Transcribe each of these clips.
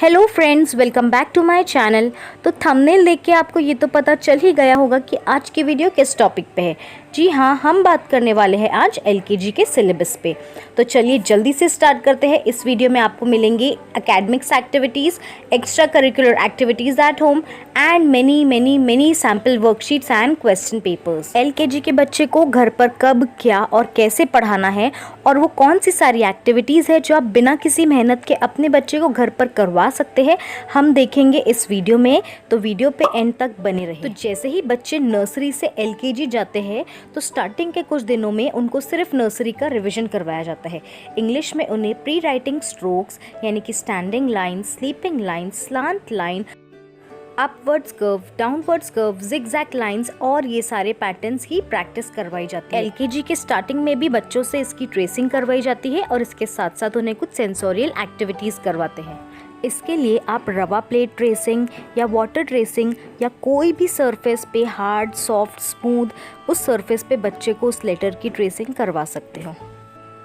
Hello friends, welcome back to my channel. तो thumbnail देख के आपको ये तो पता चल ही गया होगा कि आज की वीडियो किस टॉपिक पे है। जी हाँ, हम बात करने वाले हैं आज एलकेजी के सिलेबस पे। तो चलिए जल्दी से स्टार्ट करते हैं। इस वीडियो में आपको मिलेंगी academics activities, extra curricular activities at home and many sample worksheets and question papers. LKG के बच्चे को घर पर कब, क्या और कैसे पढ़ाना है और वो कौन सी सारी एक्टिविटीज़ है जो आप बिना किसी मेहनत के अपने बच्चे को घर पर करवा सकते हैं, हम देखेंगे इस वीडियो में। तो वीडियो पे एंड तक बने रहिए। तो जैसे ही बच्चे नर्सरी से एलकेजी जाते हैं तो स्टार्टिंग के कुछ दिनों में उनको सिर्फ नर्सरी का रिवीजन करवाया जाता है। इंग्लिश में उन्हें प्री राइटिंग स्ट्रोक्स यानी कि standing line, sleeping line, slant line, upwards curve, downwards curve, zigzag lines और ये सारे पैटर्न्स की प्रैक्टिस करवाई जाती है। एलकेजी के स्टार्टिंग में भी बच्चों से इसकी ट्रेसिंग करवाई जाती है और इसके साथ साथ उन्हें कुछ सेंसोरियल एक्टिविटीज करवाते हैं। इसके लिए आप रवा प्लेट ट्रेसिंग या वाटर ट्रेसिंग या कोई भी सरफेस पे हार्ड, सॉफ्ट, स्मूथ, उस सरफेस पे बच्चे को उस लेटर की ट्रेसिंग करवा सकते हो।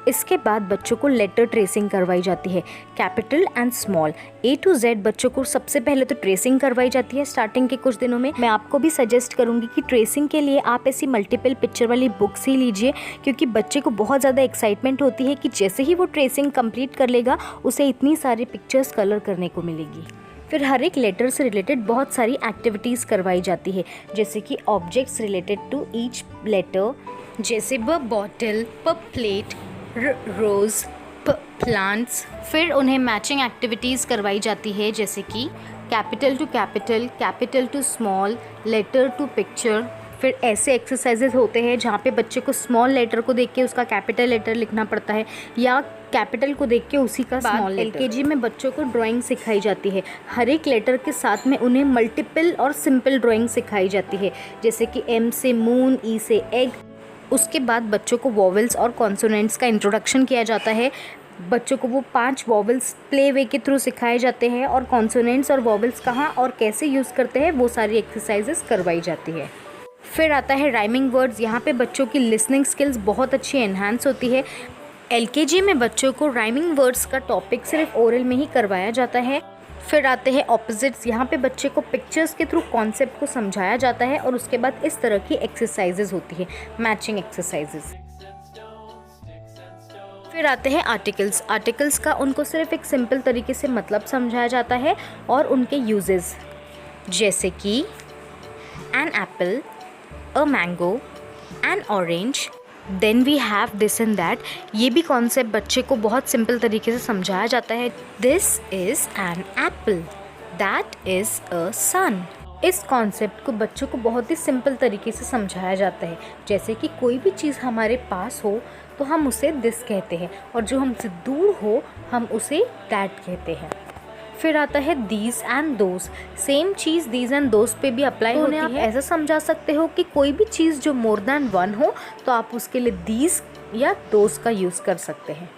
इसके बाद बच्चों को लेटर ट्रेसिंग करवाई जाती है, capital and small, A to Z बच्चों को सबसे पहले तो ट्रेसिंग करवाई जाती है स्टार्टिंग के कुछ दिनों में। मैं आपको भी सजेस्ट करूंगी कि ट्रेसिंग के लिए आप ऐसी मल्टीपल पिक्चर वाली बुक्स ही लीजिए, क्योंकि बच्चे को बहुत ज़्यादा एक्साइटमेंट होती है कि जैसे ही वो ट्रेसिंग कंप्लीट कर लेगा उसे इतनी सारी पिक्चर्स कलर करने को मिलेगी। फिर हर एक लेटर से रिलेटेड बहुत सारी एक्टिविटीज़ करवाई जाती है, जैसे कि objects related to each letter, जैसे ब बॉटल, प प्लेट, रोज, प्लांट्स। फिर उन्हें मैचिंग एक्टिविटीज़ करवाई जाती है, जैसे कि capital to capital, capital to small, letter to picture. फिर ऐसे एक्सरसाइजेज होते हैं जहाँ पे बच्चे को स्मॉल लेटर को देख के उसका कैपिटल लेटर लिखना पड़ता है या कैपिटल को देख के उसी का स्मॉल लेटर। एलकेजी में बच्चों को ड्राइंग सिखाई जाती है। हर एक लेटर के साथ में उन्हें मल्टीपल और सिंपल ड्राइंग सिखाई जाती है, जैसे कि M से मून, E से एग। उसके बाद बच्चों को वॉवेल्स और कॉन्सोनेंट्स का इंट्रोडक्शन किया जाता है। बच्चों को वो 5 वॉवेल्स प्ले वे के थ्रू सिखाए जाते हैं और कॉन्सोनेंट्स और वॉवेल्स कहाँ और कैसे यूज़ करते हैं वो सारी एक्सरसाइजेस करवाई जाती है। फिर आता है राइमिंग वर्ड्स। यहाँ पे बच्चों की लिसनिंग स्किल्स बहुत अच्छी एनहांस होती है। एलकेजी में बच्चों को राइमिंग वर्ड्स का टॉपिक सिर्फ ओरल में ही करवाया जाता है। फिर आते हैं ऑपोजिट्स। यहाँ पे बच्चे को पिक्चर्स के थ्रू कॉन्सेप्ट को समझाया जाता है और उसके बाद इस तरह की एक्सरसाइजेज होती है, मैचिंग एक्सरसाइजेज। फिर आते हैं आर्टिकल्स। आर्टिकल्स का उनको सिर्फ एक सिंपल तरीके से मतलब समझाया जाता है और उनके यूजेस, जैसे कि an apple, a mango, an orange, then we have this and that. ये भी कॉन्सेप्ट बच्चे को बहुत सिंपल तरीके से समझाया जाता है। This is an apple, that is a sun. इस कॉन्सेप्ट को बच्चों को बहुत ही सिंपल तरीके से समझाया जाता है, जैसे कि कोई भी चीज़ हमारे पास हो तो हम उसे दिस कहते हैं और जो हमसे दूर हो हम उसे दैट कहते हैं। फिर आता है these and those. Same cheese these and those पे भी अप्लाई होती है। आप ऐसा समझा सकते हो कि कोई भी चीज़ जो मोर देन वन हो तो आप उसके लिए दीज या दोस का यूज़ कर सकते हैं।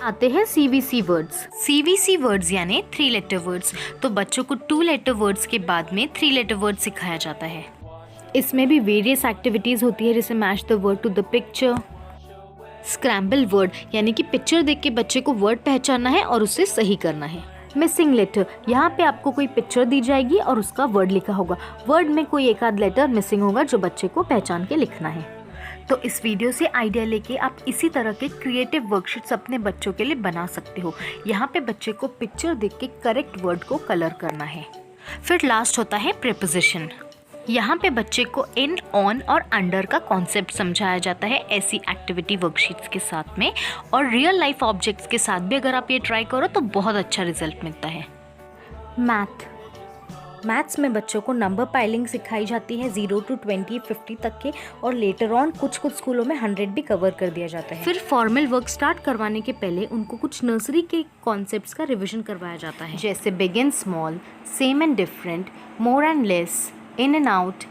आते हैं CVC वर्ड्स। CVC वर्ड्स यानी 3 लेटर वर्ड्स। तो बच्चों को 2 लेटर वर्ड्स के बाद में 3 लेटर वर्ड सिखाया जाता है। इसमें भी वेरियस एक्टिविटीज़ होती है, जैसे match the word to the picture, scramble word यानी कि पिक्चर देख के बच्चे को वर्ड पहचानना है और उसे सही करना है। मिसिंग लेटर, यहाँ पे आपको कोई पिक्चर दी जाएगी और उसका वर्ड लिखा होगा, वर्ड में कोई एक आध लेटर मिसिंग होगा जो बच्चे को पहचान के लिखना है। तो इस वीडियो से आइडिया लेके आप इसी तरह के क्रिएटिव वर्कशीट्स अपने बच्चों के लिए बना सकते हो। यहाँ पे बच्चे को पिक्चर देख के करेक्ट वर्ड को कलर करना है। फिर लास्ट होता है प्रीपोजिशन। यहाँ पे बच्चे को इन, ऑन और अंडर का कॉन्सेप्ट समझाया जाता है ऐसी एक्टिविटी वर्कशीट्स के साथ में, और रियल लाइफ ऑब्जेक्ट्स के साथ भी अगर आप ये ट्राई करो तो बहुत अच्छा रिजल्ट मिलता है। मैथ्स में बच्चों को नंबर पाइलिंग सिखाई जाती है 0 to 20, 50 तक के, और लेटर ऑन कुछ स्कूलों में 100 भी कवर कर दिया जाता है। फिर फॉर्मल वर्क स्टार्ट करवाने के पहले उनको कुछ नर्सरी के कॉन्सेप्ट्स का रिवीजन करवाया जाता है, जैसे big and small, same and different, more and less, in and out,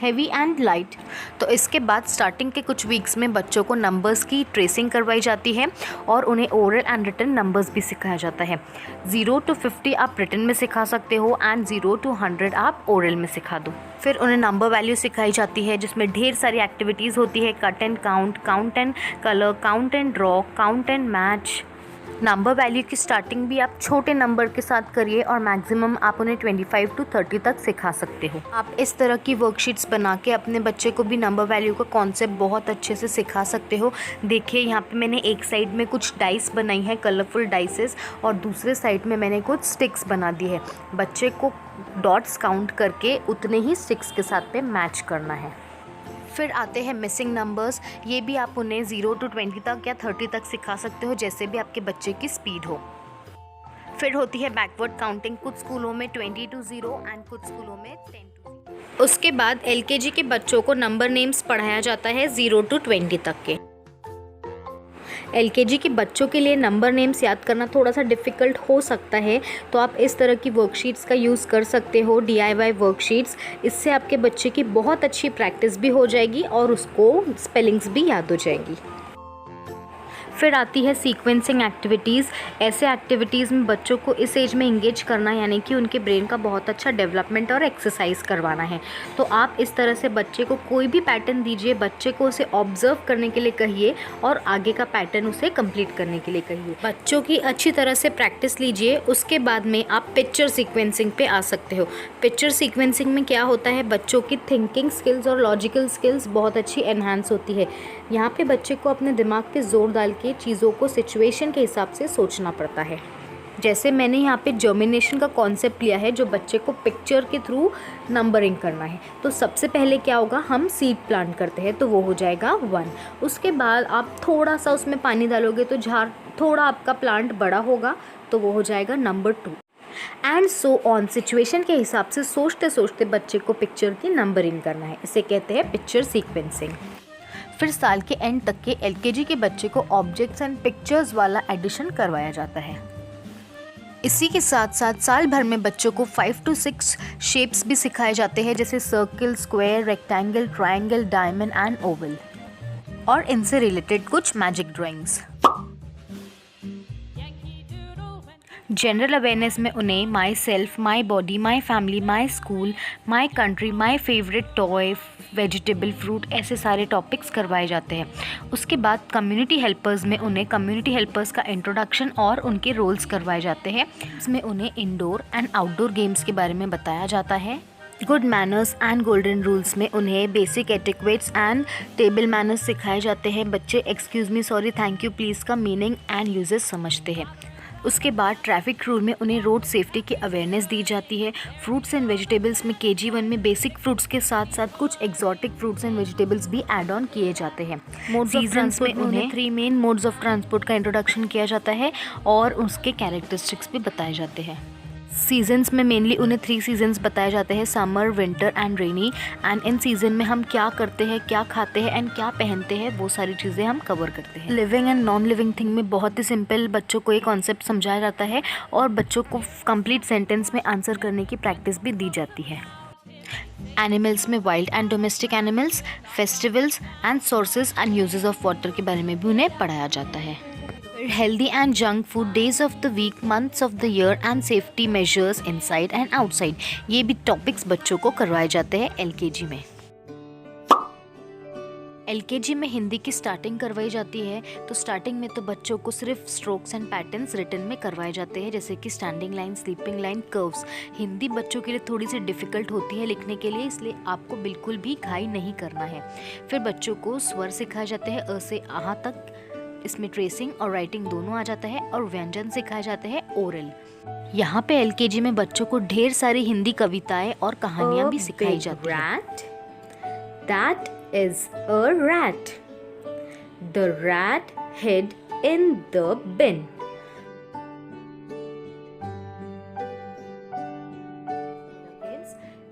heavy and light. तो इसके बाद स्टार्टिंग के कुछ वीक्स में बच्चों को नंबर्स की ट्रेसिंग करवाई जाती है और उन्हें ओरल एंड रिटन नंबर्स भी सिखाया जाता है। 0 to 50 आप रिटन में सिखा सकते हो एंड 0 to 100 आप ओरल में सिखा दो। फिर उन्हें नंबर वैल्यू सिखाई जाती है, जिसमें ढेर सारी एक्टिविटीज़ होती है, cut and count, count and colour, count and draw, count and match, number value की स्टार्टिंग भी आप छोटे नंबर के साथ करिए और मैक्सिमम आप उन्हें 25 to 30 तक सिखा सकते हो। आप इस तरह की वर्कशीट्स बना के अपने बच्चे को भी नंबर वैल्यू का कॉन्सेप्ट बहुत अच्छे से सिखा सकते हो। देखिए यहाँ पे मैंने एक साइड में कुछ डाइस बनाई है, कलरफुल डाइसेस, और दूसरे साइड में मैंने कुछ स्टिक्स बना दी है। बच्चे को डॉट्स काउंट करके उतने ही स्टिक्स के साथ पे मैच करना है। फिर आते हैं मिसिंग नंबर्स। ये भी आप उन्हें 0 to 20 तक या 30 तक सिखा सकते हो, जैसे भी आपके बच्चे की स्पीड हो। फिर होती है बैकवर्ड काउंटिंग, कुछ स्कूलों में 20 to 0 एंड कुछ स्कूलों में 10 to 0। उसके बाद LKG के बच्चों को नंबर नेम्स पढ़ाया जाता है 0 to 20 तक के। LKG के बच्चों के लिए नंबर नेम्स याद करना थोड़ा सा डिफ़िकल्ट हो सकता है, तो आप इस तरह की वर्कशीट्स का यूज़ कर सकते हो, DIY वर्कशीट्स। इससे आपके बच्चे की बहुत अच्छी प्रैक्टिस भी हो जाएगी और उसको स्पेलिंग्स भी याद हो जाएगी। फिर आती है सीक्वेंसिंग एक्टिविटीज़। ऐसे एक्टिविटीज़ में बच्चों को इस एज में इंगेज करना, यानी कि उनके ब्रेन का बहुत अच्छा डेवलपमेंट और एक्सरसाइज करवाना है। तो आप इस तरह से बच्चे को कोई भी पैटर्न दीजिए, बच्चे को उसे ऑब्जर्व करने के लिए कहिए और आगे का पैटर्न उसे कंप्लीट करने के लिए कहिए। बच्चों की अच्छी तरह से प्रैक्टिस लीजिए। उसके बाद में आप पिक्चर सीक्वेंसिंग पे आ सकते हो। पिक्चर सीक्वेंसिंग में क्या होता है, बच्चों की थिंकिंग स्किल्स और लॉजिकल स्किल्स बहुत अच्छी एनहांस होती है। यहाँ पे बच्चे को अपने दिमाग पे जोर डाल के चीज़ों को सिचुएशन के हिसाब से सोचना पड़ता है। जैसे मैंने यहाँ पे जर्मिनेशन का कॉन्सेप्ट लिया है, जो बच्चे को पिक्चर के थ्रू नंबरिंग करना है। तो सबसे पहले क्या होगा, हम सीड प्लांट करते हैं तो वो हो जाएगा 1। उसके बाद आप थोड़ा सा उसमें पानी डालोगे तो झाड़ थोड़ा आपका प्लांट बड़ा होगा तो वो हो जाएगा number 2 and so on. Situation के हिसाब से सोचते सोचते बच्चे को पिक्चर की नंबरिंग करना है। इसे कहते हैं पिक्चर सीक्वेंसिंग। फिर साल के एंड तक के LKG के बच्चे को ऑब्जेक्ट्स एंड पिक्चर्स वाला एडिशन करवाया जाता है। इसी के साथ साथ साल भर में बच्चों को 5 to 6 शेप्स भी सिखाए जाते हैं, जैसे circle, square, rectangle, triangle, diamond and Oval, और इनसे रिलेटेड कुछ मैजिक ड्राइंग्स। जनरल अवेयरनेस में उन्हें my self, my body, my family, my school, my country, my favourite toy, vegetable, fruit, ऐसे सारे टॉपिक्स करवाए जाते हैं। उसके बाद कम्युनिटी हेल्पर्स में उन्हें कम्युनिटी हेल्पर्स का इंट्रोडक्शन और उनके रोल्स करवाए जाते हैं। इसमें उन्हें इंडोर एंड आउटडोर गेम्स के बारे में बताया जाता है। Good manners and golden rules में उन्हें basic etiquettes and table manners सिखाए जाते हैं। बच्चे excuse me, sorry, thank you, please का मीनिंग एंड यूजेस समझते हैं। उसके बाद ट्रैफिक रूल में उन्हें रोड सेफ्टी की अवेयरनेस दी जाती है। फ्रूट्स एंड वेजिटेबल्स में KG1 में बेसिक फ्रूट्स के साथ साथ कुछ एक्जॉटिक फ्रूट्स एंड वेजिटेबल्स भी ऐड ऑन किए जाते हैं। सीजन्स में उन्हें 3 मेन मोड्स ऑफ ट्रांसपोर्ट का इंट्रोडक्शन किया जाता है और उसके कैरेक्टरिस्टिक्स भी बताए जाते हैं। सीजन्स में मेनली उन्हें 3 सीजन्स बताए जाते हैं, summer, winter and rainy. And in season में हम क्या करते हैं, क्या खाते हैं एंड क्या पहनते हैं, वो सारी चीज़ें हम कवर करते हैं। Living and non living thing में बहुत ही सिंपल बच्चों को ये कॉन्सेप्ट समझाया जाता है और बच्चों को कंप्लीट सेंटेंस में आंसर करने की प्रैक्टिस भी दी जाती है। एनिमल्स में wild and domestic animals, festivals and sources and uses of water के बारे में भी उन्हें पढ़ाया जाता है। Healthy and junk food, days of the week, months of the year and safety measures inside and outside, ये भी टॉपिक्स बच्चों को करवाए जाते हैं LKG में। LKG में हिंदी की स्टार्टिंग करवाई जाती है। तो स्टार्टिंग में तो बच्चों को सिर्फ स्ट्रोक्स एंड पैटर्न्स रिटन में करवाए जाते हैं, जैसे कि standing line, sleeping line, curves. Hindi बच्चों के लिए थोड़ी सी डिफ़िकल्ट होती है लिखने के लिए, इसलिए आपको बिल्कुल भी घाई नहीं करना है। फिर बच्चों को स्वर सिखाए जाते हैं, अ से आहा तक। इसमें ट्रेसिंग और राइटिंग दोनों आ जाता है और व्यंजन सिखाए जाते हैं ओरल। यहाँ पे LKG में बच्चों को ढेर सारी हिंदी कविताएं और कहानियाँ भी सिखाई जाती हैं। That is a rat. The rat hid in the bin.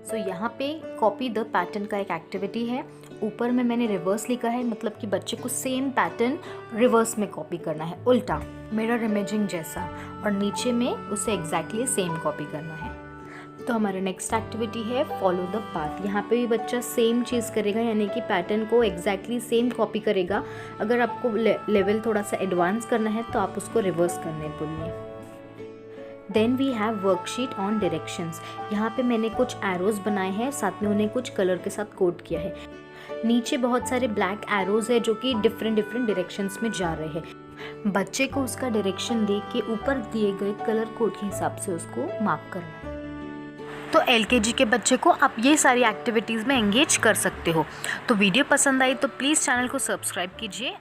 So यहाँ पे कॉपी द पैटर्न का एक एक्टिविटी है। ऊपर में मैंने रिवर्स लिखा है, मतलब कि बच्चे को सेम पैटर्न रिवर्स में कॉपी करना है, उल्टा, मिरर इमेजिंग जैसा, और नीचे में उसे एग्जैक्टली सेम कॉपी करना है। तो हमारा नेक्स्ट एक्टिविटी है फॉलो द पाथ। यहाँ पे भी बच्चा सेम चीज़ करेगा, यानी कि पैटर्न को एग्जैक्टली सेम कॉपी करेगा। अगर आपको लेवल थोड़ा सा एडवांस करना है तो आप उसको रिवर्स करने बोलिए। Then we have worksheet on directions. यहाँ पे मैंने कुछ एरोज बनाए हैं, साथ में उन्हें कुछ कलर के साथ कोड किया है। नीचे बहुत सारे ब्लैक एरोज है जो कि डिफरेंट डायरेक्शंस में जा रहे हैं। बच्चे को उसका डायरेक्शन दे के ऊपर दिए गए कलर कोड के हिसाब से उसको मार्क करना है। तो एलकेजी के बच्चे को आप ये सारी एक्टिविटीज़ में एंगेज कर सकते हो। तो वीडियो पसंद आई तो प्लीज़ चैनल को सब्सक्राइब कीजिए